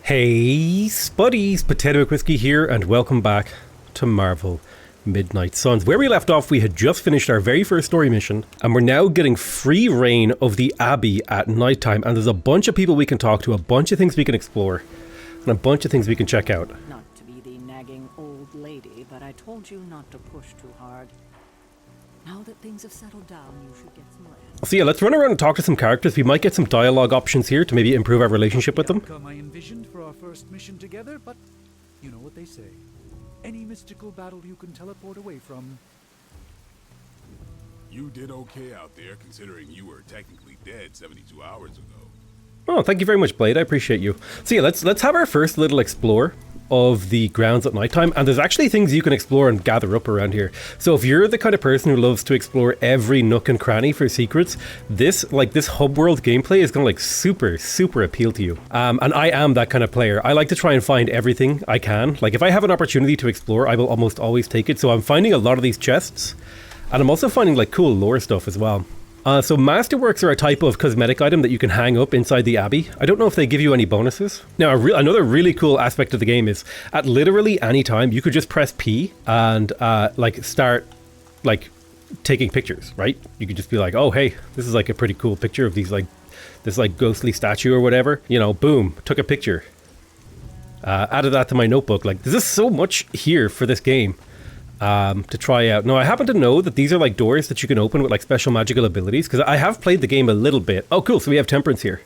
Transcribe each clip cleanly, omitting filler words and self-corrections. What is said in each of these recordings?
Hey Spuddies, Potato Whiskey here, and welcome back to Marvel Midnight Suns. Where we left off, we had just finished our very first story mission, and we're now getting free reign of the Abbey at nighttime, and there's a bunch of people we can talk to, a bunch of things we can explore, and a bunch of things we can check out. Not to be the nagging old lady, but I told you not to push too hard. Now that things have settled down, you should get some rest. So yeah, let's run around and talk to some characters. We might get some dialogue options here to maybe improve our relationship with them. I envisioned for our first mission together, but you know what they say. Any mystical battle you can teleport away from. You did okay out there, considering you were technically dead 72 hours ago. Oh, thank you very much, Blade. I appreciate you. So yeah, let's have our first little explore of the grounds at nighttime, and there's actually things you can explore and gather up around here. So if you're the kind of person who loves to explore every nook and cranny for secrets, this hub world gameplay is gonna super appeal to you. And I am that kind of player. I like to try and find everything I can. Like if I have an opportunity to explore, I will almost always take it. So I'm finding a lot of these chests, and I'm also finding like cool lore stuff as well. So masterworks are a type of cosmetic item that you can hang up inside the Abbey. I don't know if they give you any bonuses. Now, another really cool aspect of the game is at literally any time you could just press P and start taking pictures, right? You could just be like, oh hey, this is like a pretty cool picture of this ghostly statue or whatever. You know, boom, took a picture. Added that to my notebook. Like, there's just so much here for this game to try out. Now, I happen to know that these are like doors that you can open with like special magical abilities, because I have played the game a little bit. Oh cool, so we have temperance here.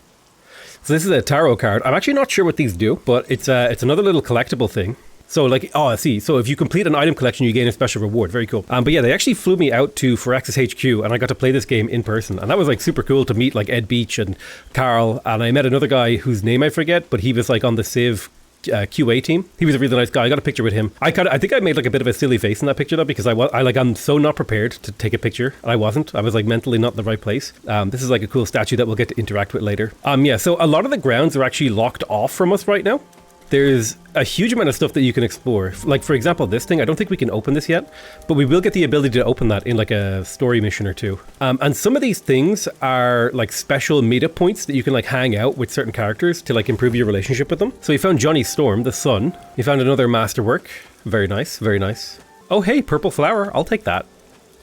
So this is a tarot card. I'm actually not sure what these do, but it's another little collectible thing. So like, oh I see, so if you complete an item collection you gain a special reward. Very cool. But yeah, they actually flew me out to Phyrexis HQ, and I got to play this game in person, and that was like super cool to meet like Ed Beach and Carl, and I met another guy whose name I forget, but he was like on the Civ QA team. He was a really nice guy. I got a picture with him. I think I made like a bit of a silly face in that picture though, because I'm so not prepared to take a picture. I wasn't. I was like mentally not in the right place. This is like a cool statue that we'll get to interact with later. Yeah, so a lot of the grounds are actually locked off from us right now. There's a huge amount of stuff that you can explore. Like for example, this thing, I don't think we can open this yet, but we will get the ability to open that in like a story mission or two. And some of these things are like special meetup points that you can like hang out with certain characters to like improve your relationship with them. So we found Johnny Storm, the son. We found another masterwork. Very nice, very nice. Oh hey, purple flower, I'll take that.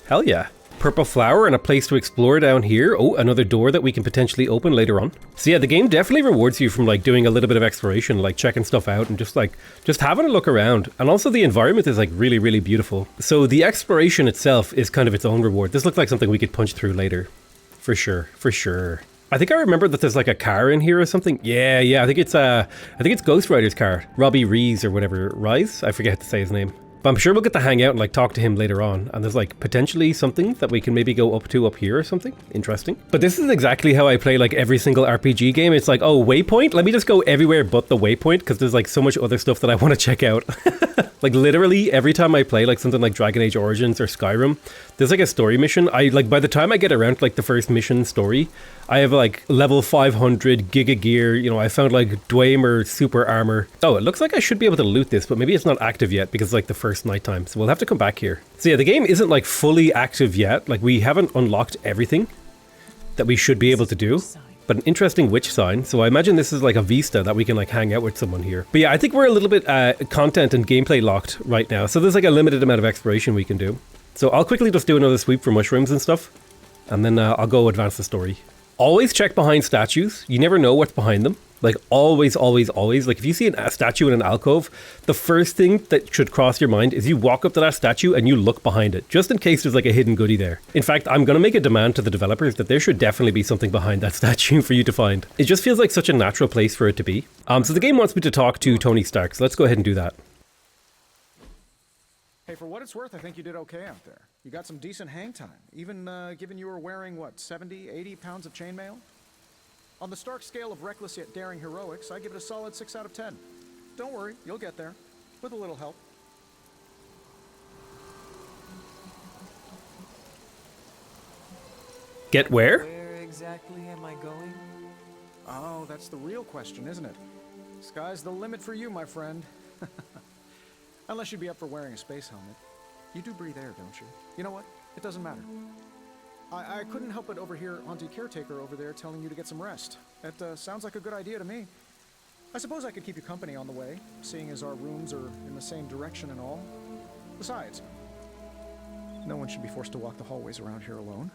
Hell yeah. Purple flower and a place to explore down here. Oh, another door that we can potentially open later on. So yeah, the game definitely rewards you from like doing a little bit of exploration, like checking stuff out and just having a look around. And also the environment is like really beautiful. So the exploration itself is kind of its own reward. This looks like something we could punch through later. For sure. I think I remember that there's like a car in here or something. Yeah, I think it's Ghost Rider's car. Robbie Rees or whatever. Rise? I forget to say his name. But I'm sure we'll get to hang out and like talk to him later on, and there's like potentially something that we can maybe go up here or something interesting. But this is exactly how I play like every single RPG game. It's like, oh, waypoint, let me just go everywhere but the waypoint, because there's like so much other stuff that I want to check out. Like literally every time I play like something like Dragon Age Origins or Skyrim, there's like a story mission. I like by the time I get around to like the first mission story, I have like level 500 giga gear. You know, I found like Dwemer super armor. Oh, it looks like I should be able to loot this, but maybe it's not active yet because it's like the first nighttime. So we'll have to come back here. So yeah, the game isn't like fully active yet. Like we haven't unlocked everything that we should be able to do. But an interesting witch sign. So I imagine this is like a vista that we can like hang out with someone here. But yeah, I think we're a little bit content and gameplay locked right now. So there's like a limited amount of exploration we can do. So I'll quickly just do another sweep for mushrooms and stuff, and then I'll go advance the story. Always check behind statues. You never know what's behind them. Like always. Like if you see a statue in an alcove, the first thing that should cross your mind is you walk up to that statue and you look behind it, just in case there's like a hidden goodie there. In fact, I'm going to make a demand to the developers that there should definitely be something behind that statue for you to find. It just feels like such a natural place for it to be. So the game wants me to talk to Tony Stark, so let's go ahead and do that. Hey, for what it's worth, I think you did okay out there. You got some decent hang time, even given you were wearing, what, 70, 80 pounds of chainmail? On the Stark scale of reckless yet daring heroics, I give it a solid 6 out of 10. Don't worry, you'll get there, with a little help. Get where? Where exactly am I going? Oh, that's the real question, isn't it? Sky's the limit for you, my friend. Unless you'd be up for wearing a space helmet. You do breathe air, don't you? You know what? It doesn't matter. I couldn't help but overhear Auntie Caretaker over there telling you to get some rest. That sounds like a good idea to me. I suppose I could keep you company on the way, seeing as our rooms are in the same direction and all. Besides, no one should be forced to walk the hallways around here alone.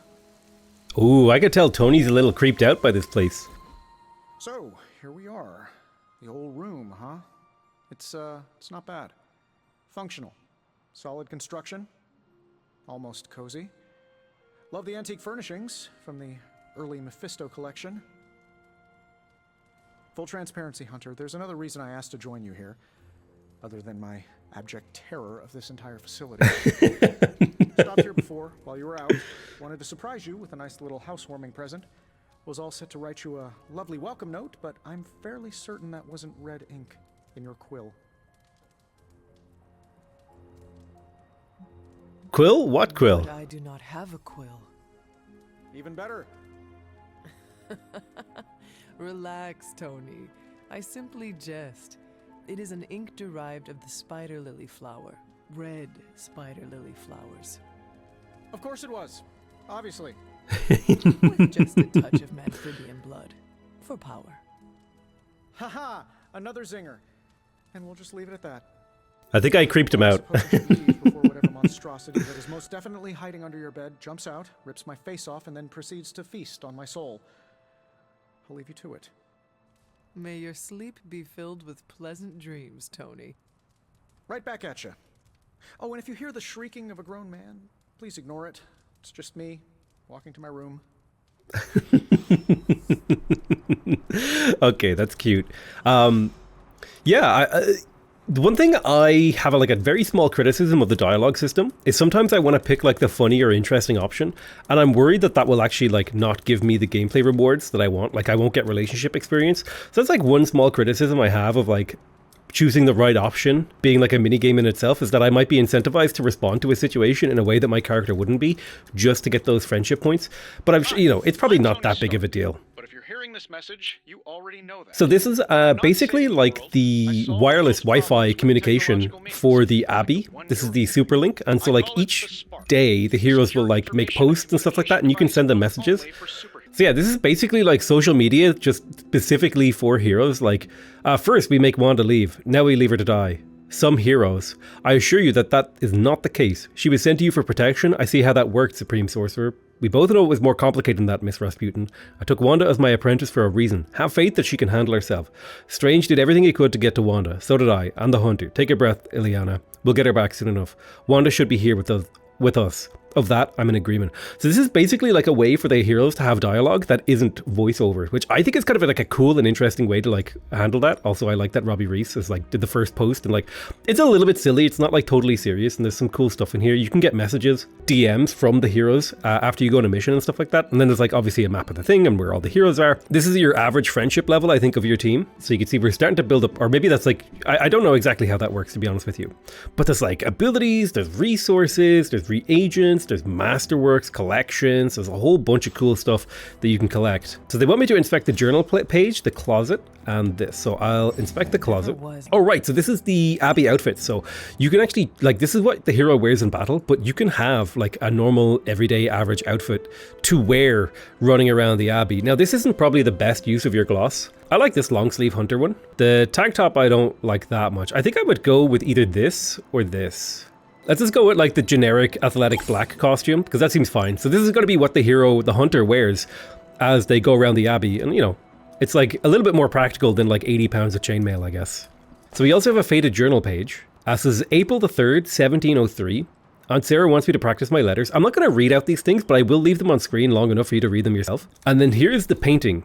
Ooh, I could tell Tony's a little creeped out by this place. So, here we are. The old room, huh? It's not bad. Functional. Solid construction. Almost cozy. Love the antique furnishings from the early Mephisto collection. Full transparency, Hunter, there's another reason I asked to join you here, other than my abject terror of this entire facility. Stopped here before, while you were out. Wanted to surprise you with a nice little housewarming present. Was all set to write you a lovely welcome note, but I'm fairly certain that wasn't red ink in your quill. Quill? What quill? But I do not have a quill. Even better. Relax, Tony. I simply jest. It is an ink derived of the spider lily flower. Red spider lily flowers. Of course it was. Obviously. With just a touch of Manfridian blood. For power. Haha! Another zinger. And we'll just leave it at that. I think I creeped him out. I suppose you should leave before whatever monstrosity that is most definitely hiding under your bed jumps out, rips my face off, and then proceeds to feast on my soul. I'll leave you to it. May your sleep be filled with pleasant dreams, Tony. Right back at you. Oh, and if you hear the shrieking of a grown man, please ignore it. It's just me, walking to my room. Okay, that's cute. The one thing I have a very small criticism of the dialogue system is sometimes I want to pick the funny or interesting option, and I'm worried that will actually not give me the gameplay rewards that I want. I won't get relationship experience. So that's one small criticism I have of choosing the right option being a mini game in itself, is that I might be incentivized to respond to a situation in a way that my character wouldn't be, just to get those friendship points. But I'm sure, it's probably not that big of a deal. But if you're hearing this message, you already know that. So this is basically the wireless Wi-Fi communication for the Abbey. This is the Superlink, and so each day the heroes will make posts and stuff like that, and you can send them messages. So yeah, this is basically social media, just specifically for heroes. First we make Wanda leave, now we leave her to die. Some heroes. I assure you that is not the case. She was sent to you for protection. I see how that worked, Supreme Sorcerer. We both know it was more complicated than that, Miss Rasputin. I took Wanda as my apprentice for a reason. Have faith that she can handle herself. Strange did everything he could to get to Wanda. So did I, and the Hunter. Take a breath, Ileana. We'll get her back soon enough. Wanda should be here with us. Of that, I'm in agreement. So this is basically a way for the heroes to have dialogue that isn't voiceover, which I think is kind of a cool and interesting way to handle that. Also, I like that Robbie Reese is did the first post, and it's a little bit silly. It's not totally serious, and there's some cool stuff in here. You can get messages, DMs from the heroes after you go on a mission and stuff like that. And then there's obviously a map of the thing and where all the heroes are. This is your average friendship level, I think, of your team. So you can see we're starting to build up, or maybe that's I don't know exactly how that works, to be honest with you. But there's abilities, there's resources, there's reagents, there's masterworks, collections. There's a whole bunch of cool stuff that you can collect. So they want me to inspect the journal page, the closet, and this. So I'll inspect the closet. Oh, right. So this is the Abbey outfit. So you can actually, this is what the hero wears in battle, but you can have a normal, everyday, average outfit to wear running around the Abbey. Now, this isn't probably the best use of your gloss. I like this long sleeve Hunter one. The tank top I don't like that much. I think I would go with either this or this. Let's just go with the generic athletic black costume, because that seems fine. So this is going to be what the Hunter wears as they go around the Abbey. And it's a little bit more practical than 80 pounds of chainmail, I guess. So we also have a faded journal page. This is April the 3rd, 1703. Aunt Sarah wants me to practice my letters. I'm not going to read out these things, but I will leave them on screen long enough for you to read them yourself. And then here's the painting,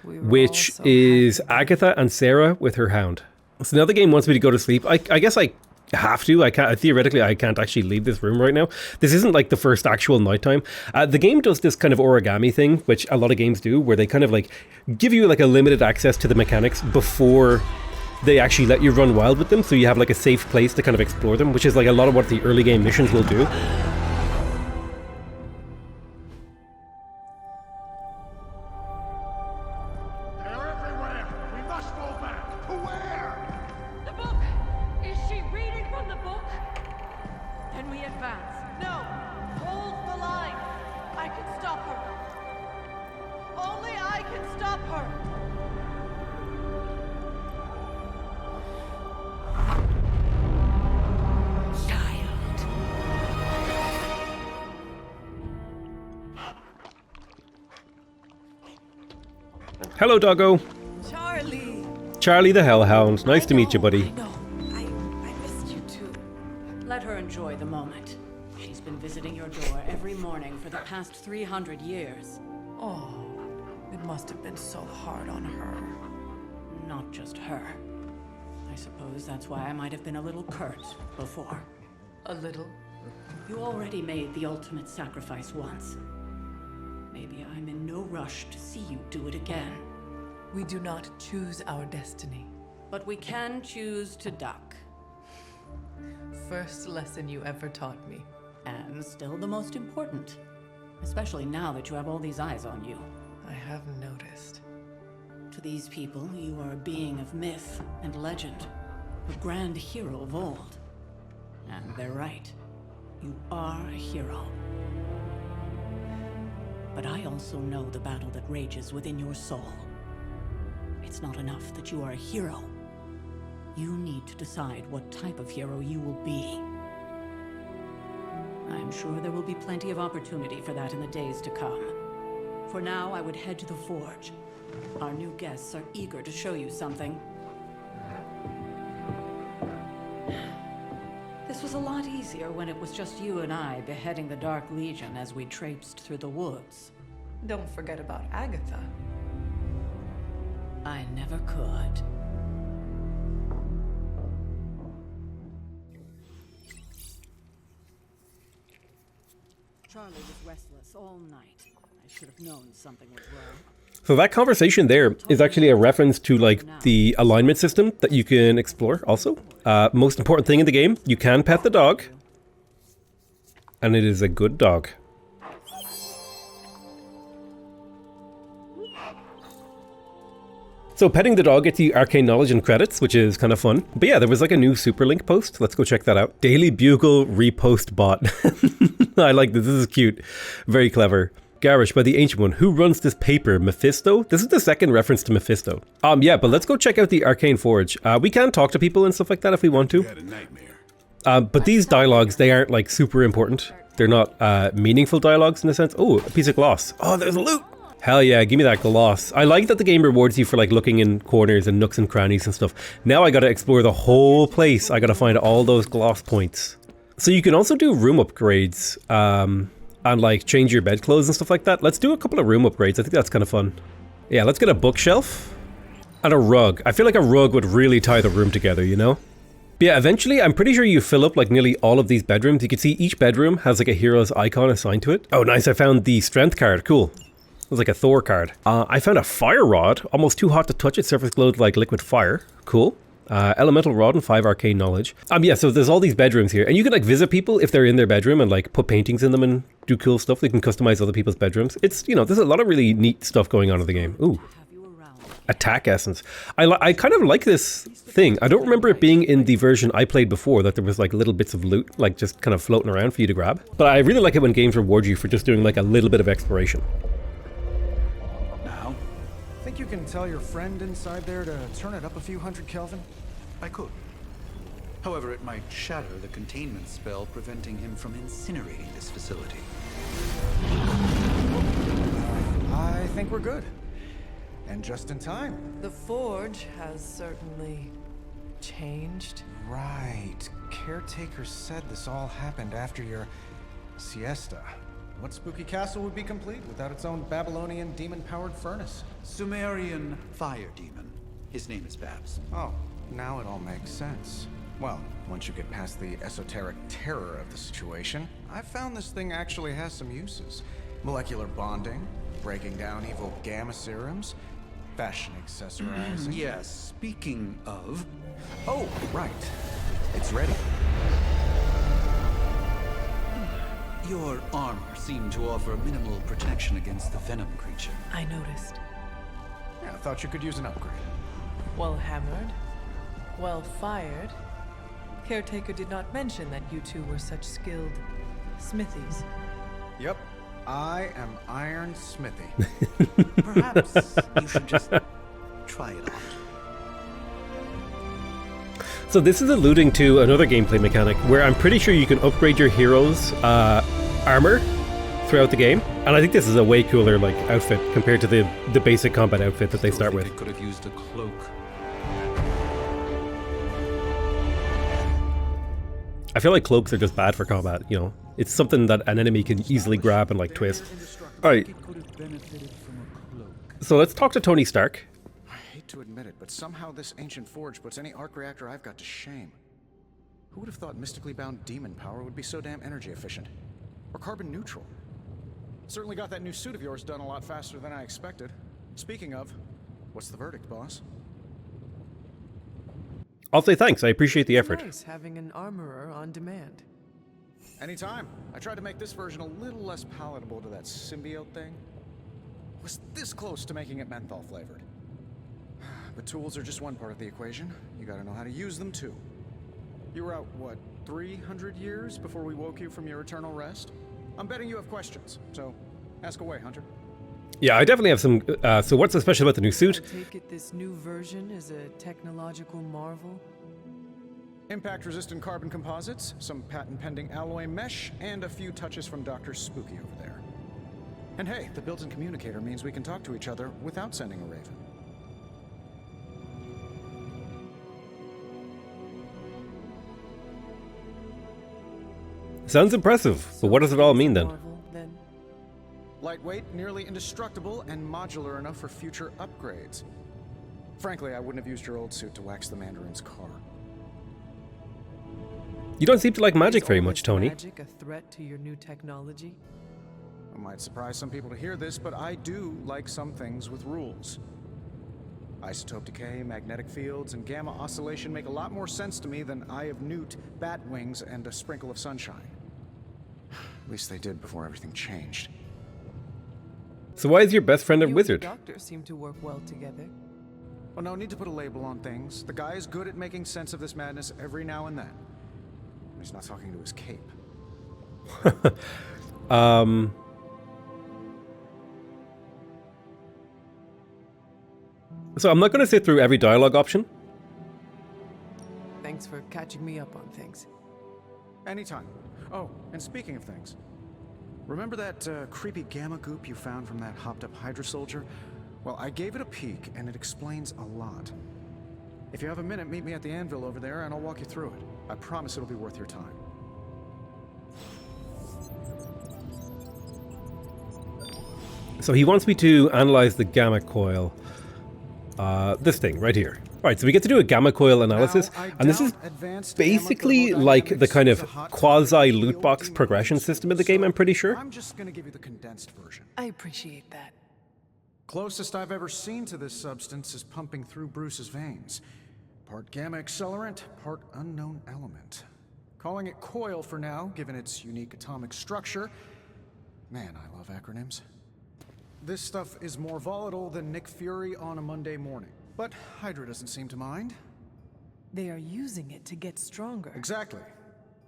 which is Agatha and Sarah with her hound. So now the game wants me to go to sleep. I guess I have to. I can't. Theoretically, I can't actually leave this room right now. This isn't the first actual nighttime. The game does this kind of origami thing, which a lot of games do, where they kind of give you a limited access to the mechanics before they actually let you run wild with them. So you have a safe place to kind of explore them, which is a lot of what the early game missions will do. Hello, doggo. Charlie! Charlie the Hellhound. Nice to meet you, buddy. I know. I missed you too. Let her enjoy the moment. She's been visiting your door every morning for the past 300 years. Oh, it must have been so hard on her. Not just her. I suppose that's why I might have been a little curt before. A little. You already made the ultimate sacrifice once. Maybe I'm in no rush to see you do it again. We do not choose our destiny. But we can choose to duck. First lesson you ever taught me. And still the most important. Especially now that you have all these eyes on you. I have noticed. To these people, you are a being of myth and legend. A grand hero of old. And they're right. You are a hero. But I also know the battle that rages within your soul. It's not enough that you are a hero. You need to decide what type of hero you will be. I'm sure there will be plenty of opportunity for that in the days to come. For now, I would head to the forge. Our new guests are eager to show you something. This was a lot easier when it was just you and I beheading the Dark Legion as we traipsed through the woods. Don't forget about Agatha. I never could. Charlie was restless all night. I should have known something was wrong. So that conversation there is actually a reference to like the alignment system that you can explore also. Most important thing in the game, you can pet the dog. And it is a good dog. So petting the dog gets you arcane knowledge and credits, which is kind of fun. But yeah, there was like a new Superlink post. Let's go check that out. Daily Bugle repost bot. I like this. This is cute. Very clever. Garish by the Ancient One. Who runs this paper? Mephisto? This is the second reference to Mephisto. Yeah, but let's go check out the Arcane Forge. We can talk to people and stuff like that if we want to. You had a nightmare. But these dialogues, they aren't like super important. They're not meaningful dialogues in a sense. Oh, a piece of gloss. Oh, there's loot. Hell yeah, give me that gloss. I like that the game rewards you for like looking in corners and nooks and crannies and stuff. Now I gotta explore the whole place. I gotta find all those gloss points. So you can also do room upgrades and like change your bedclothes and stuff like that. Let's do a couple of room upgrades. I think that's kind of fun. Yeah, let's get a bookshelf and a rug. I feel like a rug would really tie the room together, you know? But yeah, eventually I'm pretty sure you fill up like nearly all of these bedrooms. You can see each bedroom has like a hero's icon assigned to it. Oh nice, I found the strength card, cool. It was like a Thor card. I found a fire rod, almost too hot to touch it, surface glowed like liquid fire. Cool. Elemental rod and 5 arcane knowledge. Yeah, so there's all these bedrooms here, and you can like visit people if they're in their bedroom and like put paintings in them and do cool stuff. They can customize other people's bedrooms. It's, you know, there's a lot of really neat stuff going on in the game. Ooh. Attack essence. I kind of like this thing. I don't remember it being in the version I played before that there was like little bits of loot, like just kind of floating around for you to grab. But I really like it when games reward you for just doing like a little bit of exploration. Think you can tell your friend inside there to turn it up a few hundred Kelvin? I could. However, it might shatter the containment spell preventing him from incinerating this facility. I think we're good. And just in time. The forge has certainly changed. Right. Caretaker said this all happened after your siesta. What spooky castle would be complete without its own Babylonian demon-powered furnace? Sumerian fire demon. His name is Babs. Oh, now it all makes sense. Well, once you get past the esoteric terror of the situation, I've found this thing actually has some uses. Molecular bonding, breaking down evil gamma serums, fashion accessorizing. Yes, speaking of... Oh, right. It's ready. Your armor seemed to offer minimal protection against the venom creature. I noticed. Yeah, I thought you could use an upgrade. Well hammered. Well fired. Caretaker did not mention that you two were such skilled smithies. Yep. I am Iron Smithy. Perhaps you should just try it on. So this is alluding to another gameplay mechanic where I'm pretty sure you can upgrade your hero's armor throughout the game, and I think this is a way cooler like outfit compared to the basic combat outfit that they start with. It could have used a cloak. I feel like cloaks are just bad for combat, you know. It's something that an enemy can easily grab and like twist. Alright, It could have benefited from a cloak. so let's talk to Tony Stark. I hate to admit it, but somehow this ancient forge puts any arc reactor I've got to shame. Who would have thought mystically bound demon power would be so damn energy efficient? Or carbon neutral? Certainly got that new suit of yours done a lot faster than I expected. Speaking of, what's the verdict, boss? I'll say thanks, I appreciate the It's effort. nice having an armorer on demand. Anytime. I tried to make this version a little less palatable to that symbiote thing. Was this close to making it menthol flavored. But tools are just one part of the equation. You gotta know how to use them too. You were out, what, 300 years before we woke you from your eternal rest? I'm betting you have questions, so ask away, Hunter. Yeah, I definitely have some. So what's so special about the new suit? I take it this new version is a technological marvel? Impact-resistant carbon composites, some patent-pending alloy mesh, and a few touches from Dr. Spooky over there. And hey, the built-in communicator means we can talk to each other without sending a raven. Sounds impressive, but what does it all mean then? Marvel, then? Lightweight, nearly indestructible, and modular enough for future upgrades. Frankly, I wouldn't have used your old suit to wax the Mandarin's car. You don't seem to like magic Is very all much, this Tony. Magic a threat to your new technology? It might surprise some people to hear this, but I do like some things with rules. Isotope decay, magnetic fields, and gamma oscillation make a lot more sense to me than Eye of Newt, bat wings, and a sprinkle of sunshine. At least they did before everything changed. So why is your best friend a You wizard? and the doctor seem to work well together. Well, no need to put a label on things. The guy is good at making sense of this madness every now and then. He's not talking to his cape. So I'm not going to sit through every dialogue option. Thanks for catching me up on things. Anytime. Oh, and speaking of things, remember that creepy gamma goop you found from that hopped-up Hydra soldier? Well, I gave it a peek, and it explains a lot. If you have a minute, meet me at the anvil over there, and I'll walk you through it. I promise it'll be worth your time. So he wants me to analyze the gamma coil. This thing right here. Alright, so we get to do a gamma coil analysis, Now, I and this is doubt advanced basically gamma like the thermodynamics kind of is a hot topic quasi in the loot old box demon progression world, system in the game, so I'm pretty sure. I'm just gonna give you the condensed version. I appreciate that. Closest I've ever seen to this substance is pumping through Bruce's veins. Part gamma accelerant, part unknown element. Calling it coil for now, given its unique atomic structure. Man, I love acronyms. This stuff is more volatile than Nick Fury on a Monday morning. But Hydra doesn't seem to mind. They are using it to get stronger. Exactly.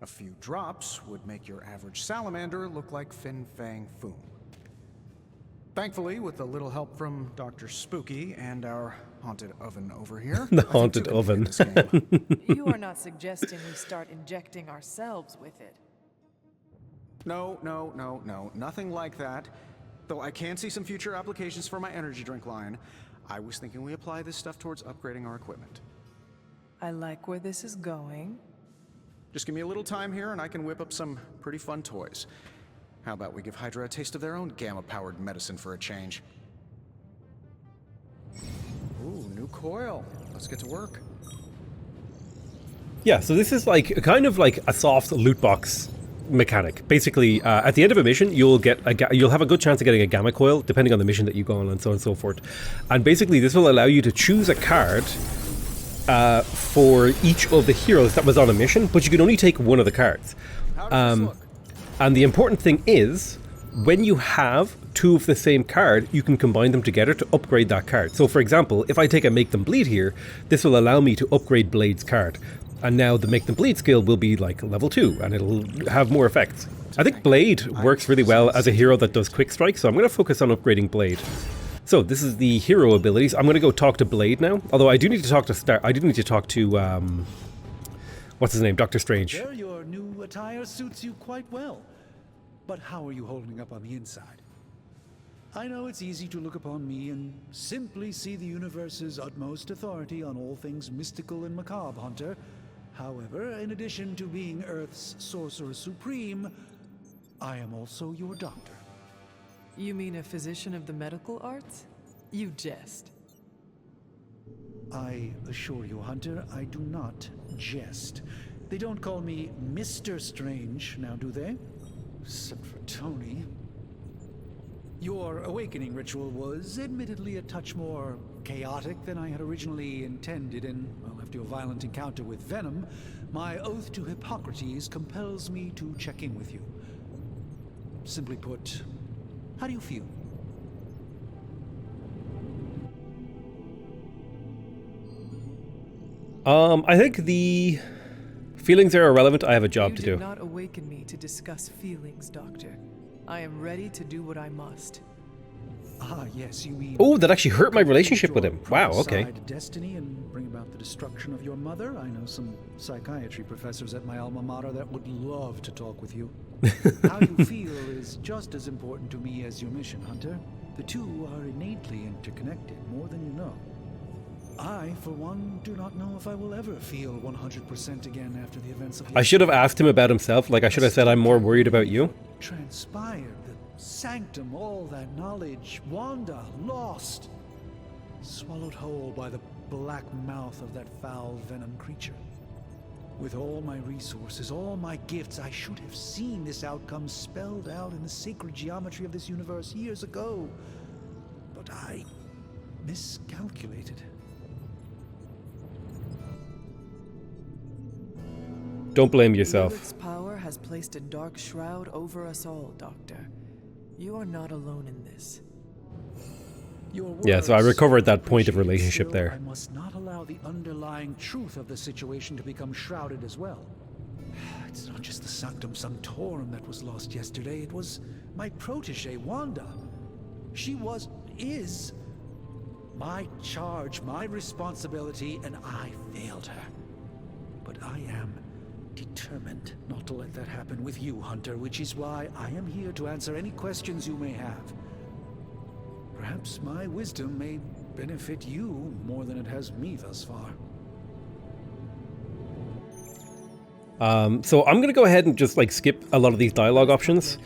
A few drops would make your average salamander look like Fin Fang Foom. Thankfully, with a little help from Dr. Spooky and our haunted oven over here. The I think haunted two can oven. win this game. You are not suggesting we start injecting ourselves with it. No, nothing like that. Though I can see some future applications for my energy drink line. I was thinking we apply this stuff towards upgrading our equipment. I like where this is going. Just give me a little time here and I can whip up some pretty fun toys. How about we give Hydra a taste of their own gamma-powered medicine for a change? Ooh, new coil. Let's get to work. Yeah, so this is like kind of like a soft loot box mechanic. Basically, at the end of a mission, you'll get you'll have a good chance of getting a gamma coil, depending on the mission that you go on and so on and so forth. And basically, this will allow you to choose a card for each of the heroes that was on a mission, but you can only take one of the cards. How does this look? And the important thing is, when you have two of the same card, you can combine them together to upgrade that card. So for example, if I take a Make Them Bleed here, this will allow me to upgrade Blade's card. And now the Make Them Bleed skill will be like level 2, and it'll have more effects. I think Blade works really well as a hero that does quick strike, so I'm going to focus on upgrading Blade. So this is the hero abilities. I'm going to go talk to Blade now, although I do need to talk to what's his name? Doctor Strange. There, your new attire suits you quite well. But how are you holding up on the inside? I know it's easy to look upon me and simply see the universe's utmost authority on all things mystical and macabre, Hunter. However, in addition to being Earth's Sorcerer Supreme, I am also your doctor. You mean a physician of the medical arts? You jest. I assure you, Hunter, I do not jest. They don't call me Mr. Strange, now do they? Except for Tony. Your awakening ritual was admittedly a touch more chaotic than I had originally intended, and, well, after your violent encounter with Venom, my oath to Hippocrates compels me to check in with you. Simply put, how do you feel? I think the feelings are irrelevant. I have a job to You did do. not awaken me to discuss feelings, Doctor. I am ready to do what I must. Ah, yes, you mean... Oh, that actually hurt my relationship with him. Wow, okay. Aside destiny and bring about the destruction of your mother? I know some psychiatry professors at my alma mater that would love to talk with you. How you feel is just as important to me as your mission, Hunter. The two are innately interconnected, more than you know. I, for one, do not know if I will ever feel 100% again after the events of I should have asked him about himself. Like, I should have said, I'm more worried about you. Transpired, the sanctum, all that knowledge, Wanda, lost. Swallowed whole by the black mouth of that foul venom creature. With all my resources, all my gifts, I should have seen this outcome spelled out in the sacred geometry of this universe years ago. But I miscalculated. Don't blame yourself. Lilith's power has placed a dark shroud over us all, Doctor. You are not alone in this. Yeah, so I words recovered that point of appreciated, relationship still, there. I must not allow the underlying truth of the situation to become shrouded as well. It's not just the Sanctum Sanctorum that was lost yesterday. It was my protege, Wanda. She is my charge, my responsibility, and I failed her. But I am determined not to let that happen with you, Hunter, which is why I am here to answer any questions you may have. Perhaps my wisdom may benefit you more than it has me thus far. So I'm going to go ahead and just like skip a lot of these dialogue options.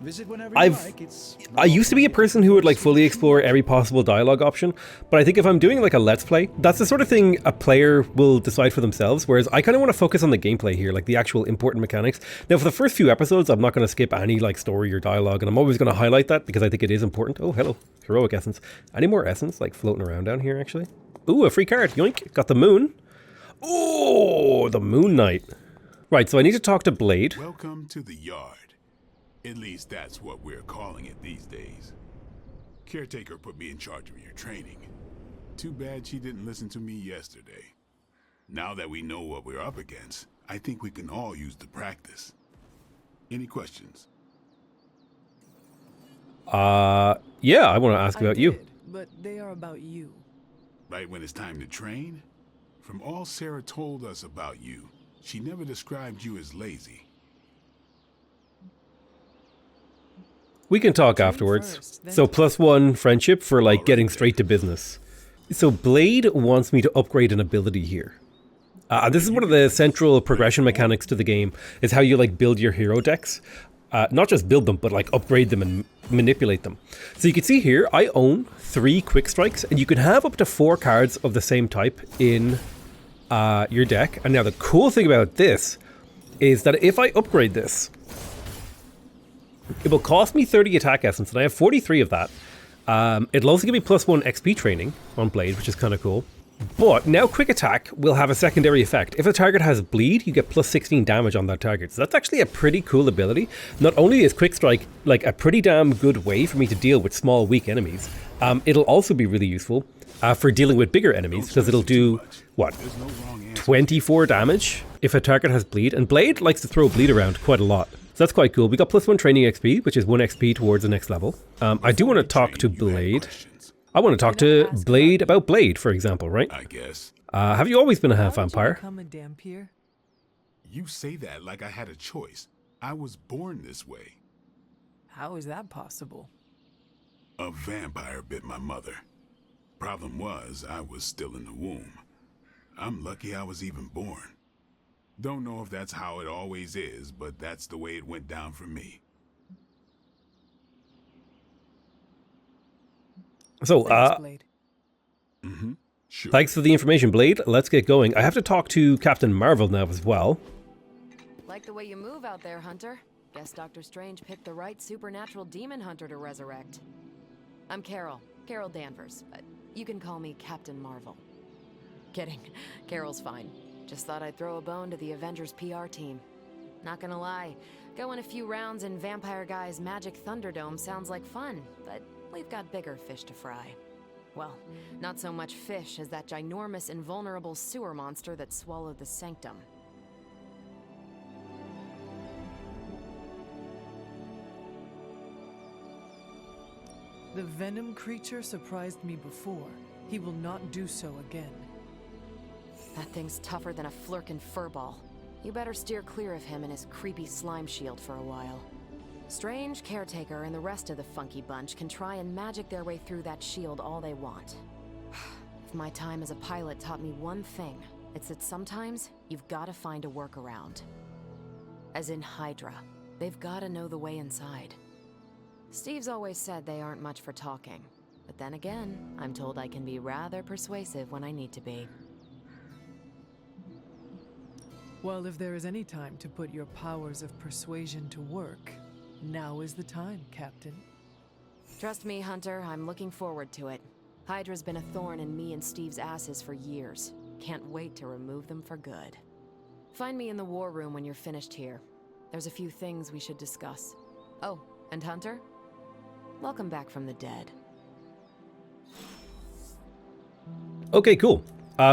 Visit whenever you like. I used to be a person who would like fully explore every possible dialogue option, but I think if I'm doing like a let's play, that's the sort of thing a player will decide for themselves, whereas I kind of want to focus on the gameplay here, like the actual important mechanics. Now for the first few episodes, I'm not going to skip any like story or dialogue, and I'm always going to highlight that because I think it is important. Oh, hello, heroic essence. Any more essence like floating around down here actually? Ooh, a free card, yoink, got the moon. Oh, the Moon Knight. Right, so I need to talk to Blade. Welcome to the yard. At least that's what we're calling it these days. Caretaker put me in charge of your training. Too bad she didn't listen to me yesterday. Now that we know what we're up against, I think we can all use the practice. Any questions? Yeah, I want to ask about you. But they are about you. Right when it's time to train? From all Sarah told us about you, she never described you as lazy. We can talk afterwards. first, then So talk. +1 friendship for like Alright getting then. straight to business. So Blade wants me to upgrade an ability here. This is one of the central progression mechanics to the game, is how you like build your hero decks. Not just build them, but like upgrade them and manipulate them. So you can see here, I own 3 quick strikes, and you can have up to 4 cards of the same type in your deck. And now the cool thing about this is that if I upgrade this, it will cost me 30 attack essence, and I have 43 of that. It'll also give me +1 XP training on Blade, which is kind of cool. But now quick attack will have a secondary effect. If a target has bleed, you get +16 damage on that target. So that's actually a pretty cool ability. Not only is quick strike like a pretty damn good way for me to deal with small weak enemies, it'll also be really useful for dealing with bigger enemies, because it'll do, what, There's no wrong answer. 24 damage if a target has bleed, and Blade likes to throw bleed around quite a lot. So that's quite cool. We got +1 training XP, which is 1 XP towards the next level. I do want to talk to Training, you had Blade. questions, I want to talk to Blade about Blade, for example, right? I guess. Have you always been a half How did you vampire? become a Dampier? You say that like I had a choice. I was born this way. How is that possible? A vampire bit my mother. Problem was, I was still in the womb. I'm lucky I was even born. Don't know if that's how it always is, but that's the way it went down for me. So, Thanks, Blade. Sure. thanks for the information, Blade. Let's get going. I have to talk to Captain Marvel now as well. Like the way you move out there, Hunter. Guess Dr. Strange picked the right supernatural demon hunter to resurrect. I'm Carol Danvers, but you can call me Captain Marvel. Kidding, Carol's fine. Just thought I'd throw a bone to the Avengers PR team. Not gonna lie, going a few rounds in Vampire Guy's Magic Thunderdome sounds like fun, but we've got bigger fish to fry. Well, not so much fish as that ginormous invulnerable sewer monster that swallowed the Sanctum. The venom creature surprised me before. He will not do so again. That thing's tougher than a flirkin' furball. You better steer clear of him and his creepy slime shield for a while. Strange, Caretaker, and the rest of the funky bunch can try and magic their way through that shield all they want. If my time as a pilot taught me one thing, it's that sometimes you've gotta find a workaround. As in Hydra, they've gotta know the way inside. Steve's always said they aren't much for talking, but then again, I'm told I can be rather persuasive when I need to be. Well, if there is any time to put your powers of persuasion to work, now is the time, Captain. Trust me, Hunter, I'm looking forward to it. Hydra's been a thorn in me and Steve's asses for years. Can't wait to remove them for good. Find me in the war room when you're finished here. There's a few things we should discuss. Oh, and Hunter? Welcome back from the dead. Okay, cool.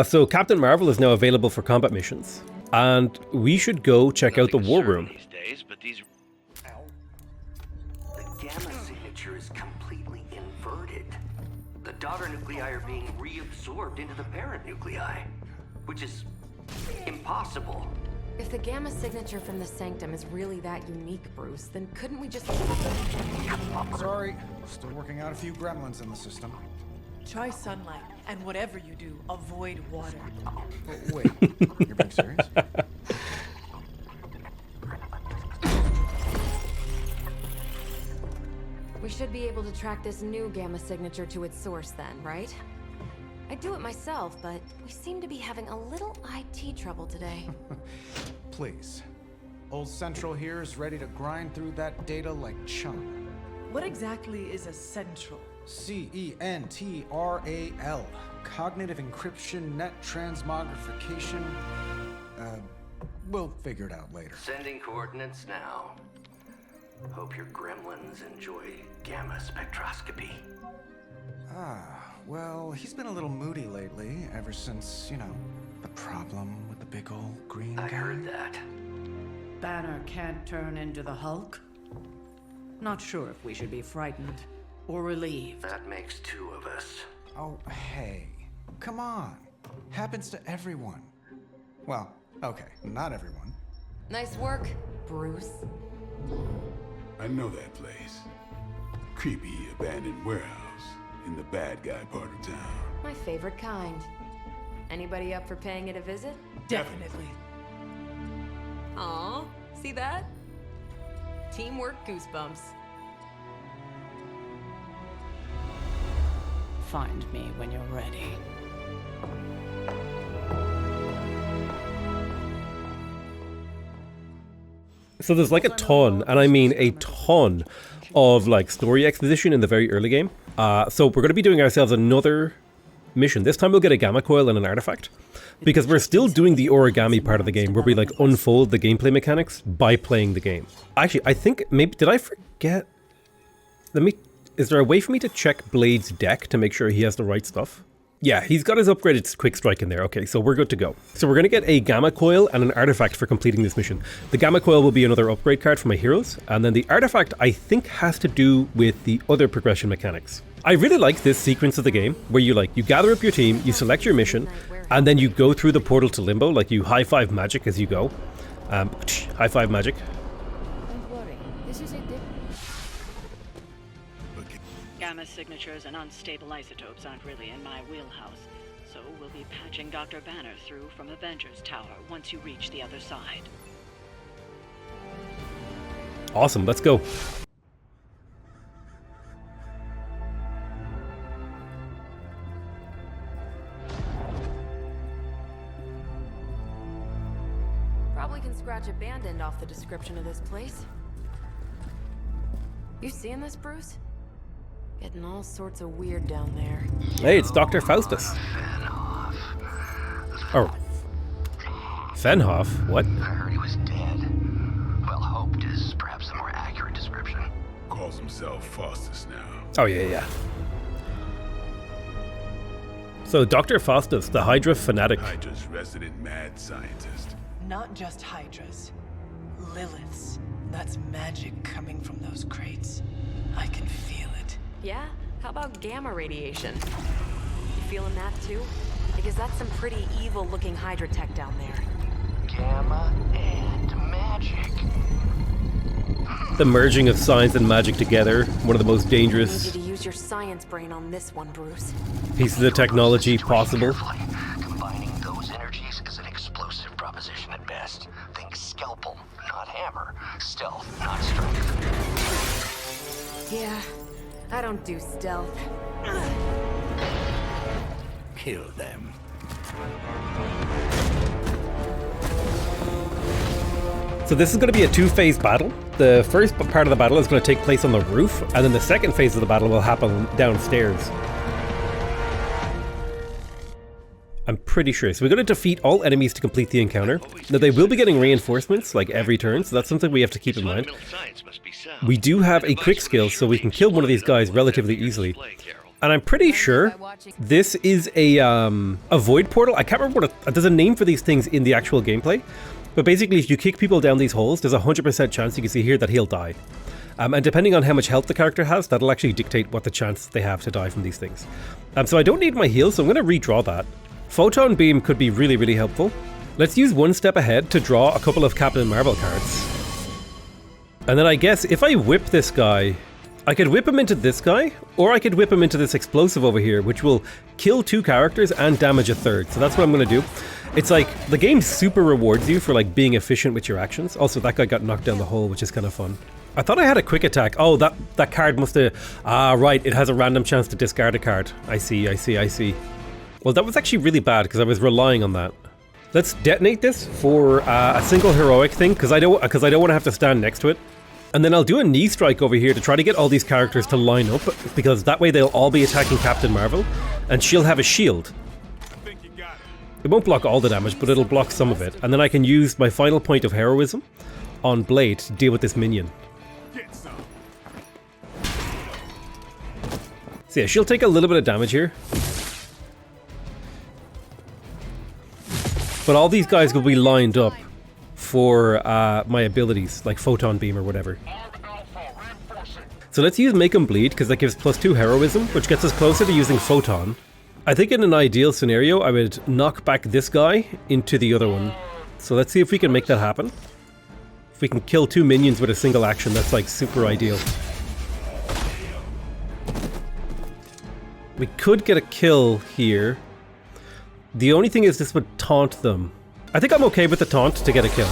So Captain Marvel is now available for combat missions. And we should go check out the war room. These days, but these... The gamma signature is completely inverted. The daughter nuclei are being reabsorbed into the parent nuclei, which is impossible. If the gamma signature from the Sanctum is really that unique, Bruce, then couldn't we just... Sorry, still working out a few gremlins in the system. Try sunlight, and whatever you do, avoid water. Oh, wait, you're being serious? We should be able to track this new gamma signature to its source then, right? I'd do it myself, but we seem to be having a little IT trouble today. Please. Old Central here is ready to grind through that data like chum. What exactly is a central? CENTRAL. Cognitive encryption, net transmogrification. We'll figure it out later. Sending coordinates now. Hope your gremlins enjoy gamma spectroscopy. Well, he's been a little moody lately, ever since, the problem with the big old green guy. I heard that. Banner can't turn into the Hulk? Not sure if we should be frightened or relieved. That makes two of us. Oh, hey. Come on. Happens to everyone. Well, okay, not everyone. Nice work, Bruce. I know that place. Creepy abandoned warehouse in the bad guy part of town. My favorite kind. Anybody up for paying it a visit? Definitely. Aw, see that? Teamwork goosebumps. Find me when you're ready. So there's like a ton, and I mean a ton, of like story exposition in the very early game. So we're going to be doing ourselves another mission. This time we'll get a gamma coil and an artifact, because we're still doing the origami part of the game where we like unfold the gameplay mechanics by playing the game. Actually, I think maybe, did I forget? Is there a way for me to check Blade's deck to make sure he has the right stuff? Yeah, he's got his upgraded quick strike in there. Okay, so we're good to go. So we're going to get a gamma coil and an artifact for completing this mission. The gamma coil will be another upgrade card for my heroes, and then the artifact I think has to do with the other progression mechanics. I really like this sequence of the game where you gather up your team, you select your mission, and then you go through the portal to Limbo, like you high five magic as you go. High five magic. signatures and unstable isotopes aren't really in my wheelhouse, so we'll be patching Dr. Banner through from Avengers Tower once you reach the other side. Awesome, let's go. Probably can scratch a band end off the description of this place. You seeing this, Bruce? Getting all sorts of weird down there. Hey, it's Dr. Faustus. Oh. Fenhoff? What? I heard he was dead. Well, hoped is perhaps a more accurate description. Calls himself Faustus now. Oh, yeah. So, Dr. Faustus, the Hydra fanatic. Hydra's resident mad scientist. Not just Hydras. Liliths. That's magic coming from those crates. I can feel it. Yeah? How about gamma radiation? You feeling that too? Because that's some pretty evil-looking Hydra tech down there. Gamma and magic. The merging of science and magic together, one of the most I dangerous need you to use your science brain on this one, Bruce. pieces of technology possible. Combining those energies is an explosive proposition at best. Think scalpel, not hammer. Stealth, not strength. Yeah, I don't do stealth. Kill them. So this is going to be a two-phase battle. The first part of the battle is going to take place on the roof, and then the second phase of the battle will happen downstairs. I'm pretty sure. So we're going to defeat all enemies to complete the encounter. Now they will be getting reinforcements like every turn, so that's something we have to keep in mind. We do have a quick skill, so we can kill one of these guys relatively easily. And I'm pretty sure this is a void portal. I can't remember what there's a name for these things in the actual gameplay. But basically, if you kick people down these holes, there's a 100% chance, you can see here, that he'll die. And depending on how much health the character has, that'll actually dictate what the chance they have to die from these things. So I don't need my heal, so I'm going to redraw that. Photon Beam could be really, really helpful. Let's use one step ahead to draw a couple of Captain Marvel cards. And then I guess if I whip this guy, I could whip him into this guy, or I could whip him into this explosive over here, which will kill two characters and damage a third. So that's what I'm going to do. It's like, the game super rewards you for like being efficient with your actions. Also, that guy got knocked down the hole, which is kind of fun. I thought I had a quick attack. Oh, that card must have... Ah, right, it has a random chance to discard a card. I see. Well, that was actually really bad, because I was relying on that. Let's detonate this for a single heroic thing, because I don't want to have to stand next to it. And then I'll do a knee strike over here to try to get all these characters to line up, because that way they'll all be attacking Captain Marvel, and she'll have a shield. It won't block all the damage, but it'll block some of it. And then I can use my final point of heroism on Blade to deal with this minion. So yeah, she'll take a little bit of damage here. But all these guys will be lined up for my abilities, like Photon Beam or whatever. So let's use Make 'em Bleed, because that gives +2 heroism, which gets us closer to using Photon. I think in an ideal scenario, I would knock back this guy into the other one. So let's see if we can make that happen. If we can kill 2 minions with a single action, that's like super ideal. We could get a kill here. The only thing is this would taunt them. I think I'm okay with the taunt to get a kill.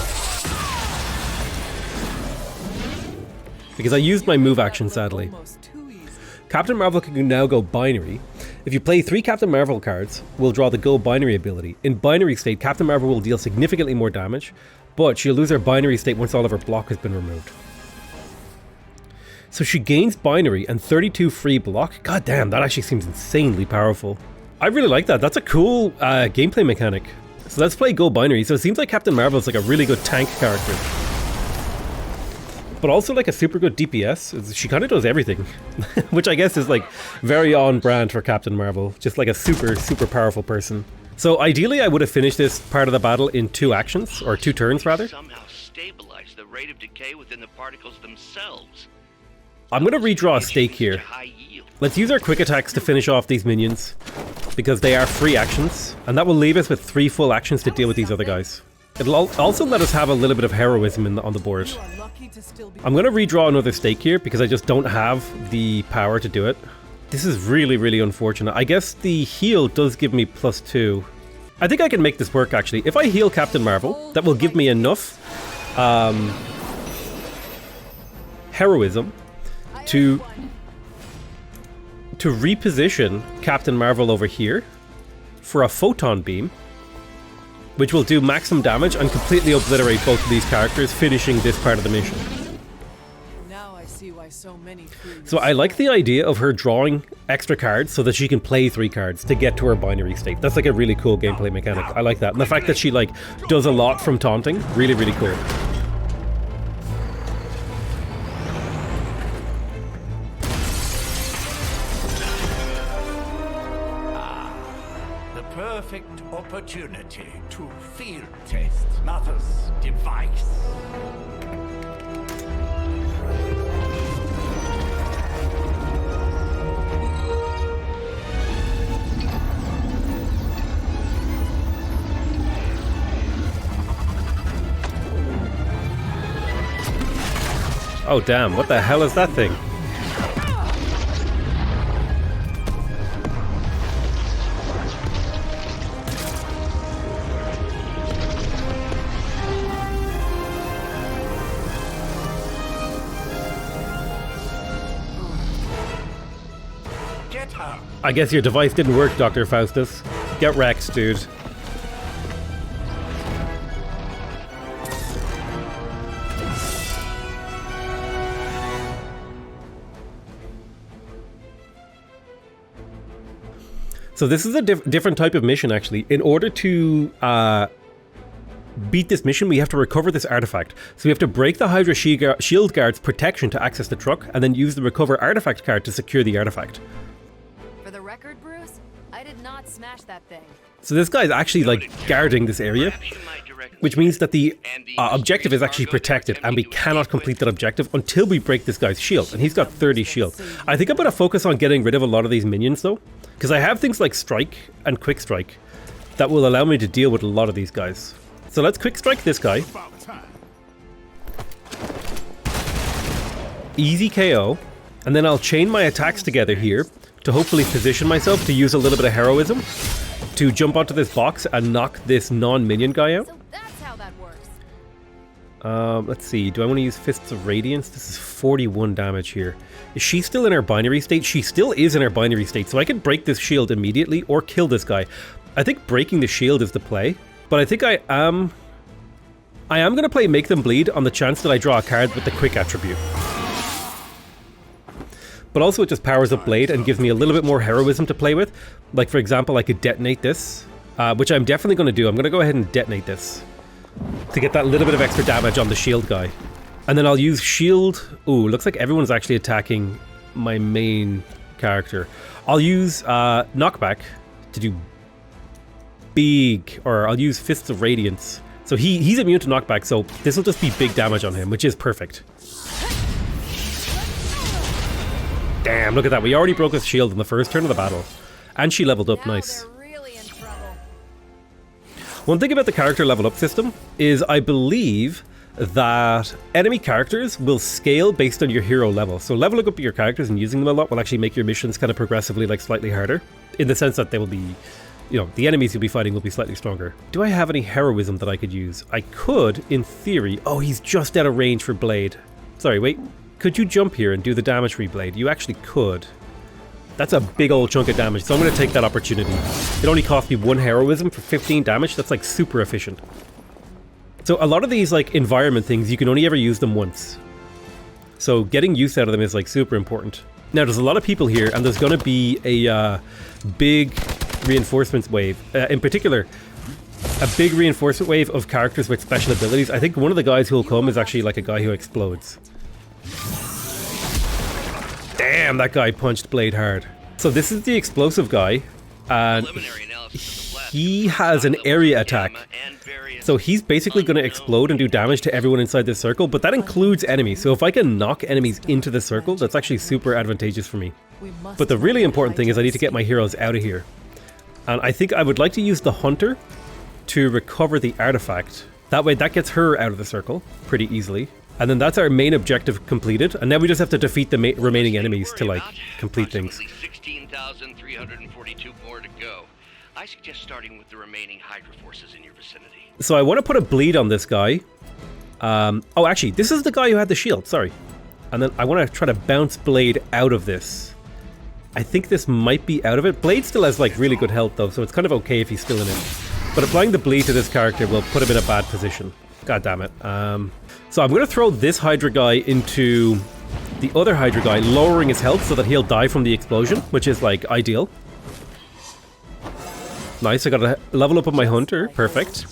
Because I used my move action, sadly. Captain Marvel can now go binary. If you play 3 Captain Marvel cards, we'll draw the Go Binary ability. In binary state, Captain Marvel will deal significantly more damage, but she'll lose her binary state once all of her block has been removed. So she gains binary and 32 free block. God damn, that actually seems insanely powerful. I really like that. That's a cool gameplay mechanic. So let's play Go Binary. So it seems like Captain Marvel is like a really good tank character, but also like a super good DPS. She kind of does everything, which I guess is like very on brand for Captain Marvel. Just like a super, super powerful person. So ideally I would have finished this part of the battle in 2 actions, or 2 turns rather. Somehow stabilize the rate of decay within the particles themselves. I'm going to redraw a stake here. Let's use our quick attacks to finish off these minions, because they are free actions, and that will leave us with 3 full actions to deal with these other guys. It'll also let us have a little bit of heroism on the board. I'm going to redraw another stake here, because I just don't have the power to do it. This is really, really unfortunate. I guess the heal does give me +2. I think I can make this work, actually. If I heal Captain Marvel, that will give me enough heroism to reposition Captain Marvel over here for a photon beam, which will do maximum damage and completely obliterate both of these characters, finishing this part of the mission. Now I see why so many So I like the idea of her drawing extra cards so that she can play 3 cards to get to her binary state. That's like a really cool gameplay mechanic. I like that. And the fact that she like does a lot from taunting, really, really cool. The perfect opportunity to field test Mother's device. Oh damn, what the hell is that thing? Get her. I guess your device didn't work, Dr. Faustus. Get wrecked, dude. So this is a different type of mission, actually. In order to beat this mission, we have to recover this artifact. So we have to break the Hydra shield guard's protection to access the truck, and then use the recover artifact card to secure the artifact. For the record, Bruce, I did not smash that thing. So this guy's actually like guarding this area, which means that the objective is actually protected, and we cannot complete that objective until we break this guy's shield, and he's got 30 shield. I think I'm going to focus on getting rid of a lot of these minions though, because I have things like strike and quick strike that will allow me to deal with a lot of these guys. So let's quick strike this guy. Easy KO, and then I'll chain my attacks together here to hopefully position myself to use a little bit of heroism to jump onto this box and knock this non-minion guy out. So that's how that works. Let's see, do I want to use Fists of Radiance? This is 41 damage here. Is she still in her binary state? She still is in her binary state, so I could break this shield immediately or kill this guy. I think breaking the shield is the play, but I think I am going to play Make Them Bleed on the chance that I draw a card with the quick attribute. But also it just powers up Blade and gives me a little bit more heroism to play with. Like, for example, I could detonate this, which I'm definitely going to do. I'm going to go ahead and detonate this to get that little bit of extra damage on the shield guy. And then I'll use shield. Ooh, looks like everyone's actually attacking my main character. I'll use knockback to do big, or I'll use Fists of Radiance. So he's immune to knockback, so this will just be big damage on him, which is perfect. Damn, look at that. We already broke his shield in the first turn of the battle. And she leveled up, nice. Really in trouble. One thing about the character level up system is I believe that enemy characters will scale based on your hero level. So leveling up your characters and using them a lot will actually make your missions kind of progressively like slightly harder, in the sense that they will be, you know, the enemies you'll be fighting will be slightly stronger. Do I have any heroism that I could use? I could, in theory. Oh, he's just out of range for Blade. Sorry, wait. Could you jump here and do the damage free Blade? You actually could. That's a big old chunk of damage, so I'm going to take that opportunity. It only cost me 1 heroism for 15 damage. That's like super efficient. So a lot of these like environment things, you can only ever use them once. So getting use out of them is like super important. Now there's a lot of people here, and there's going to be a big reinforcements wave. In particular, a big reinforcement wave of characters with special abilities. I think one of the guys who will come is actually like a guy who explodes. Damn, that guy punched Blade hard. So this is the explosive guy, and he has an area attack. So he's basically going to explode and do damage to everyone inside this circle, but that includes enemies. So if I can knock enemies into the circle, that's actually super advantageous for me. But the really important thing is I need to get my heroes out of here. And I think I would like to use the Hunter to recover the artifact. That way that gets her out of the circle pretty easily. And then that's our main objective completed. And now we just have to defeat the remaining enemies to like complete things. 16,342 more to go. I suggest starting with the remaining Hydra forces in your vicinity. So I want to put a bleed on this guy. Oh, actually, this is the guy who had the shield. Sorry. And then I want to try to bounce Blade out of this. I think this might be out of it. Blade still has like really good health though, so it's kind of okay if he's still in it. But applying the bleed to this character will put him in a bad position. God damn it. So I'm going to throw this Hydra guy into the other Hydra guy, lowering his health so that he'll die from the explosion, which is like ideal. Nice, I got a level up on my Hunter. Perfect.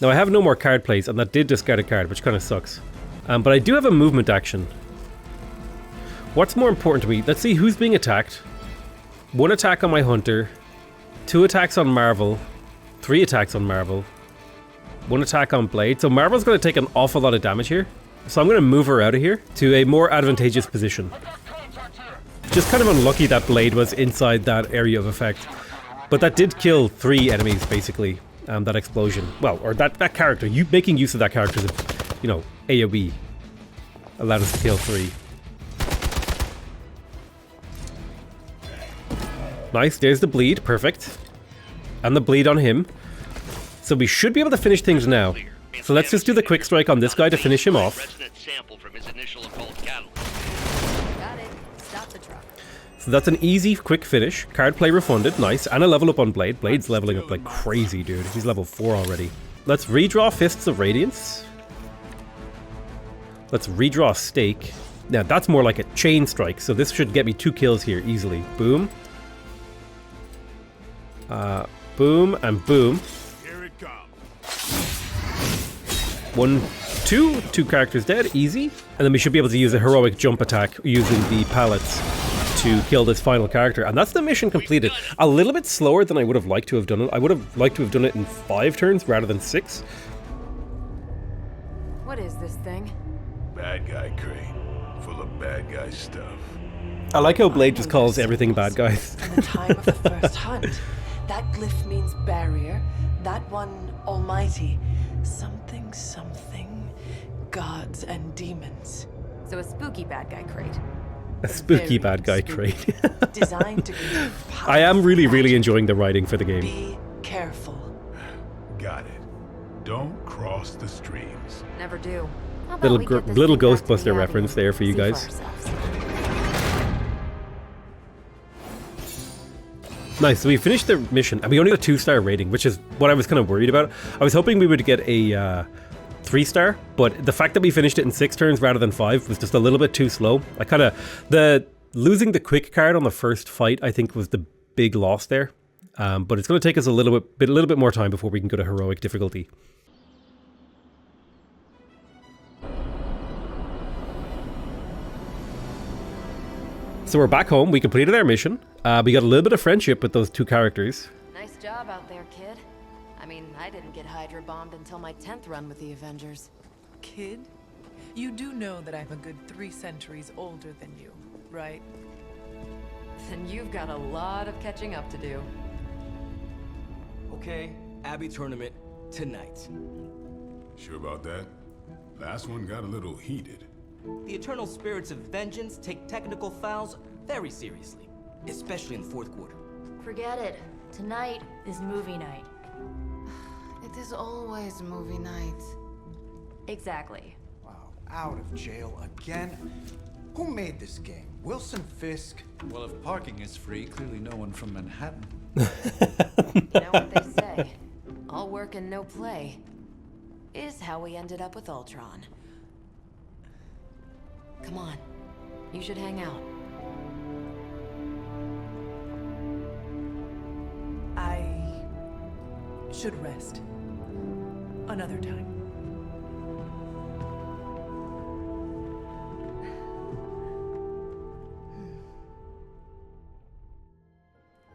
Now I have no more card plays, and that did discard a card, which kind of sucks. But I do have a movement action. What's more important to me? Let's see who's being attacked. 1 attack on my Hunter. 2 attacks on Marvel. 3 attacks on Marvel. 1 attack on Blade. So Marvel's going to take an awful lot of damage here. So I'm going to move her out of here to a more advantageous position. Just kind of unlucky that Blade was inside that area of effect. But that did kill 3 enemies, basically. That explosion. Well, or that character. You making use of that character's, you know, AoE allowed us to kill 3. Nice, there's the bleed. Perfect. And the bleed on him. So we should be able to finish things now. So let's just do the quick strike on this guy to finish him off. So that's an easy, quick finish. Card play refunded. Nice. And a level up on Blade. Blade's leveling up like crazy, dude. He's level 4 already. Let's redraw Fists of Radiance. Let's redraw Stake. Now that's more like a chain strike. So this should get me 2 kills here easily. Boom. Boom and boom. Here it comes. 1, 2. 2 characters dead. Easy. And then we should be able to use a heroic jump attack using the pallets to kill this final character. And that's the mission completed. A little bit slower than I would have liked to have done it. I would have liked to have done it in 5 turns rather than 6. What is this thing? Bad guy crate. Full of bad guy stuff. I like how Blade just calls everything bad guys. In the time of the first hunt. That glyph means barrier. That one, almighty. Something, something. Gods and demons. So a spooky bad guy crate. A spooky bad guy crate. Designed to be I am really enjoying the writing for the game. Be careful. Got it. Don't cross the streams. Never do. Little Ghostbuster reference there for you guys. Nice, so we finished the mission, and we only got a 2-star rating, which is what I was kind of worried about. I was hoping we would get a 3-star, but the fact that we finished it in 6 turns rather than 5 was just a little bit too slow. I kind of... losing the quick card on the first fight, I think, was the big loss there. But it's going to take us a little bit more time before we can go to heroic difficulty. So we're back home. We completed our mission. We got a little bit of friendship with those 2 characters. Nice job out there, kid. I mean, I didn't get Hydra bombed until my 10th run with the Avengers. Kid, you do know that I'm a good 3 centuries older than you, right? Then you've got a lot of catching up to do. Okay, Abbey tournament tonight. Sure about that? Last one got a little heated. The eternal spirits of vengeance take technical fouls very seriously, especially in the 4th quarter. Forget it. Tonight is movie night. It is always movie night. Exactly. Wow, out of jail again? Who made this game? Wilson Fisk? Well, if parking is free, clearly no one from Manhattan. You know what they say? All work and no play is how we ended up with Ultron. Come on. You should hang out. I should rest. Another time.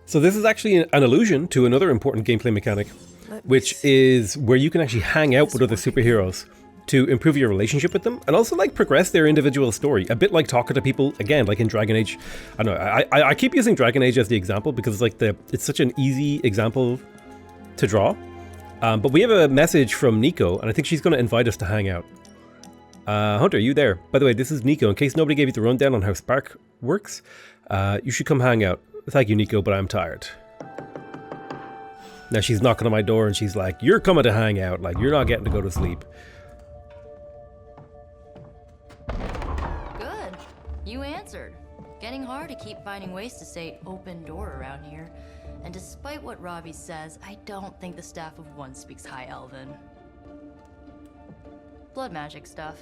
So this is actually an allusion to another important gameplay mechanic, which is where you can actually hang out with other superheroes to improve your relationship with them and also like progress their individual story, a bit like talking to people, again, like in Dragon Age. I don't know, I keep using Dragon Age as the example because it's like it's such an easy example to draw. But we have a message from Nico, and I think she's going to invite us to hang out. Hunter, you there? By the way, this is Nico. In case nobody gave you the rundown on how Spark works, you should come hang out. Thank you, Nico, but I'm tired. Now she's knocking on my door and she's like, you're coming to hang out. Like, you're not getting to go to sleep. Good. You answered. Getting hard to keep finding ways to say open door around here. And despite what Robbie says, I don't think the staff of one speaks High Elven. Blood magic stuff.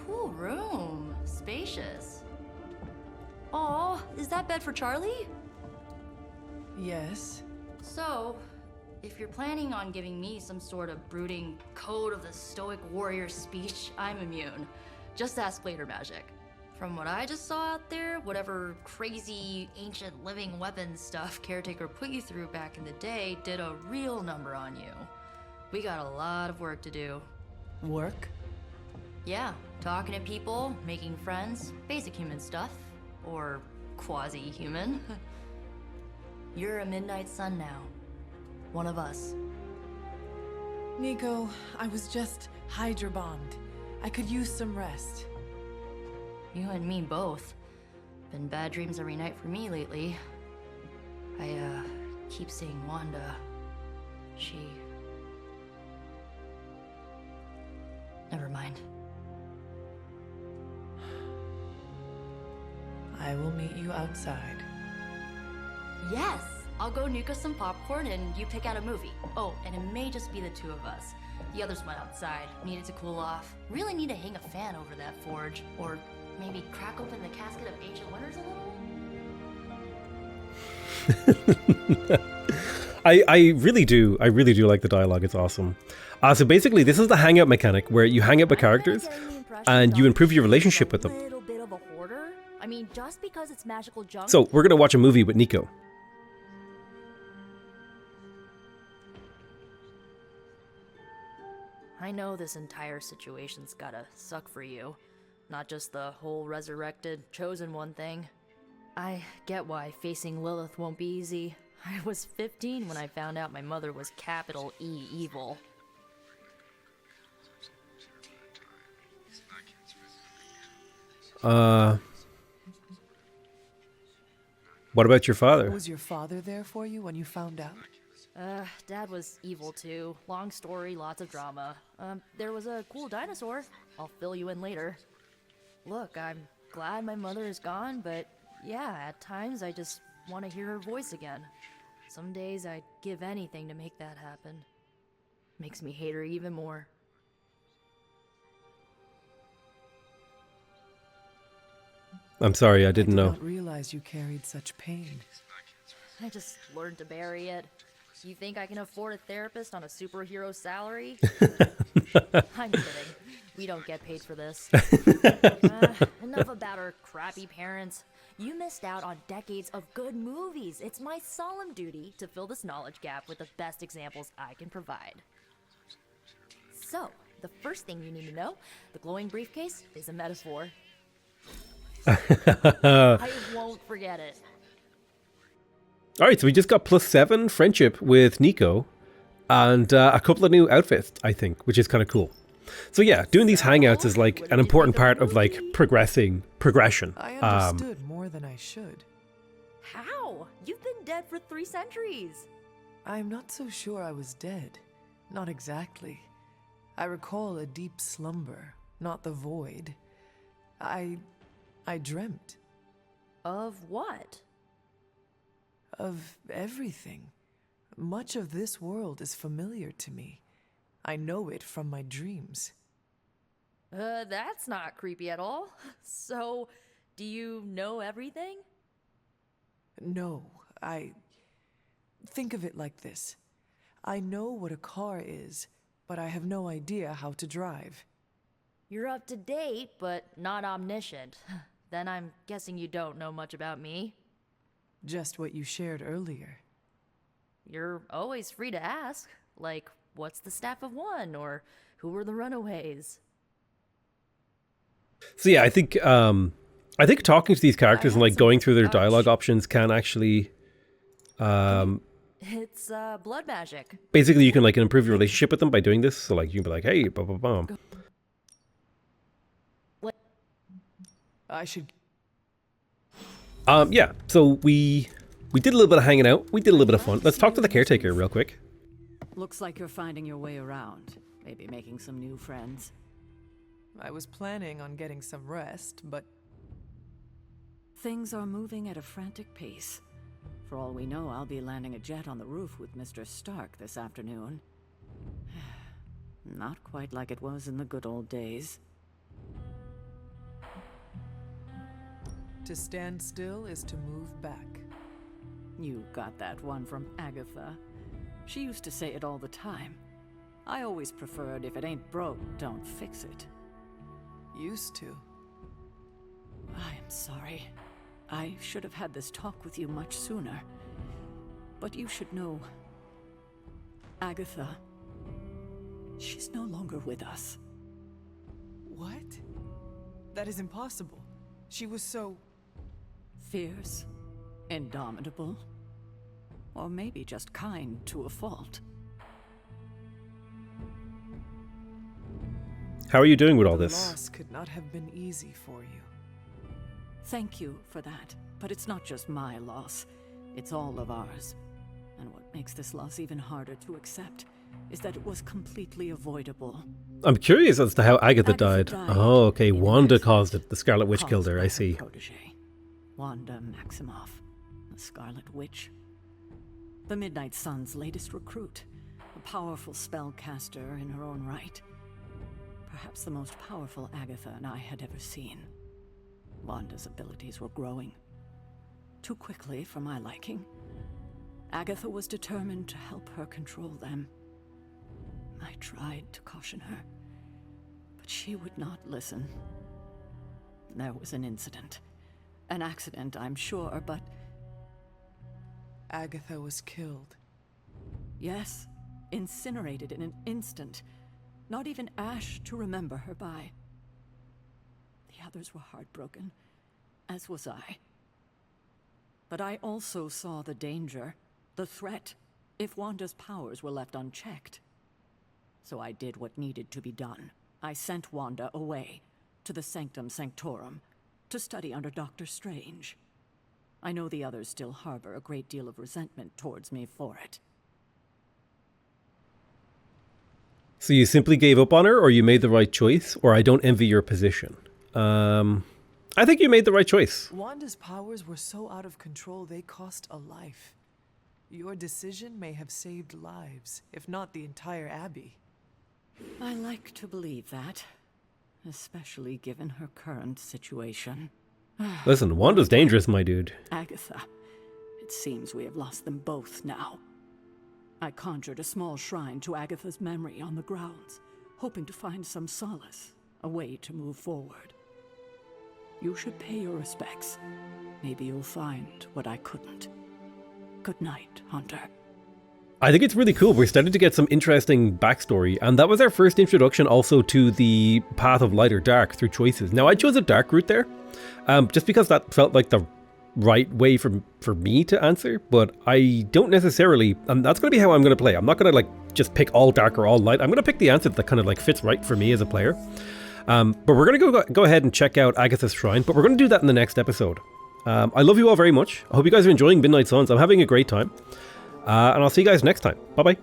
Cool room. Spacious. Aw, is that bed for Charlie? Yes. So, if you're planning on giving me some sort of brooding code of the stoic warrior speech, I'm immune. Just ask later, magic. From what I just saw out there, whatever crazy ancient living weapons stuff Caretaker put you through back in the day did a real number on you. We got a lot of work to do. Work? Yeah, talking to people, making friends, basic human stuff. Or quasi-human. You're a Midnight Sun now. One of us. Nico, I was just Hydra bombed. I could use some rest. You and me both. Been bad dreams every night for me lately. I, keep seeing Wanda. She... Never mind. I will meet you outside. Yes! I'll go nuke us some popcorn and you pick out a movie. Oh, and it may just be the two of us. The others went outside, needed to cool off. Really need to hang a fan over that forge. Or maybe crack open the casket of ancient wonders a little? I really do like the dialogue. It's awesome. So basically, this is the hangout mechanic where you hang out with characters and you improve your relationship with them. I mean, just because it's magical junk. So we're gonna watch a movie with Nico. I know this entire situation's gotta suck for you. Not just the whole resurrected, chosen one thing. I get why facing Lilith won't be easy. I was 15 when I found out my mother was capital E evil. What about your father? Was your father there for you when you found out? Dad was evil too. Long story, lots of drama. There was a cool dinosaur. I'll fill you in later. Look, I'm glad my mother is gone, but yeah, at times I just want to hear her voice again. Some days I'd give anything to make that happen. Makes me hate her even more. I'm sorry, I didn't know. I did not realize you carried such pain. I just learned to bury it. You think I can afford a therapist on a superhero salary? I'm kidding. We don't get paid for this. Enough about our crappy parents. You missed out on decades of good movies. It's my solemn duty to fill this knowledge gap with the best examples I can provide. So, the first thing you need to know, the glowing briefcase is a metaphor. I won't forget it. All right, so we just got +7 friendship with Nico and a couple of new outfits, I think, which is kind of cool. So yeah, doing these hangouts is like an important part of like progression. I understood more than I should. How? You've been dead for 3 centuries. I'm not so sure I was dead. Not exactly. I recall a deep slumber, not the void. I dreamt. Of what? Of everything. Much of this world is familiar to me. I know it from my dreams. That's not creepy at all. So, do you know everything? No, think of it like this. I know what a car is, but I have no idea how to drive. You're up to date, but not omniscient. Then I'm guessing you don't know much about me. Just what you shared earlier. You're always free to ask. Like, what's the staff of one? Or who were the runaways? So yeah, I think talking to these characters and like going through their dialogue options can actually It's blood magic. Basically, you can like improve your relationship with them by doing this. So like you can be like, hey, blah blah blah. I should. Yeah. So we did a little bit of hanging out. We did a little bit of fun. Let's talk to the caretaker real quick. Looks like you're finding your way around. Maybe making some new friends. I was planning on getting some rest, but Things are moving at a frantic pace. For all we know, I'll be landing a jet on the roof with Mr. Stark this afternoon. Not quite like it was in the good old days. to stand still is to move back. You got that one from Agatha. She used to say it all the time. I always preferred if it ain't broke, don't fix it. Used to. I am sorry. I should have had this talk with you much sooner. But you should know... Agatha... she's no longer with us. What? That is impossible. She was so... fierce, indomitable, or maybe just kind to a fault. How are you doing with all The this? loss could not have been easy for you. Thank you for that, but it's not just my loss. It's all of ours. And what makes this loss even harder to accept is that it was completely avoidable. I'm curious as to how Agatha died. Oh, okay. Wanda caused it. The Scarlet Witch killed her. I see. Protégé, Wanda Maximoff, the Scarlet Witch. The Midnight Sun's latest recruit, a powerful spellcaster in her own right. Perhaps the most powerful Agatha and I had ever seen. Wanda's abilities were growing. Too quickly for my liking. Agatha was determined to help her control them. I tried to caution her, but she would not listen. There was an incident. An accident, I'm sure, but... Agatha was killed. Yes, incinerated in an instant. Not even ash to remember her by. The others were heartbroken, as was I. But I also saw the danger, the threat, if Wanda's powers were left unchecked. So I did what needed to be done. I sent Wanda away, to the Sanctum Sanctorum, to study under Dr. Strange. I know the others still harbor a great deal of resentment towards me for it. So you simply gave up on her, or you made the right choice, or I don't envy your position. I think you made the right choice. Wanda's powers were so out of control they cost a life. Your decision may have saved lives, if not the entire Abbey. I like to believe that, especially given her current situation. Listen, Wanda's dangerous, my dude. Agatha, it seems we have lost them both now. I conjured a small shrine to Agatha's memory on the grounds, hoping to find some solace, a way to move forward. You should pay your respects. Maybe you'll find what I couldn't. Good night, Hunter. I think it's really cool. We're starting to get some interesting backstory, and that was our first introduction also to the path of light or dark through choices. Now, I chose a dark route there, just because that felt like the right way for me to answer, but I don't necessarily, and that's going to be how I'm going to play. I'm not going to like just pick all dark or all light. I'm going to pick the answer that kind of like fits right for me as a player. But we're going to go ahead and check out Agatha's Shrine, but we're going to do that in the next episode. I love you all very much. I hope you guys are enjoying Midnight Suns. I'm having a great time. And I'll see you guys next time. Bye-bye.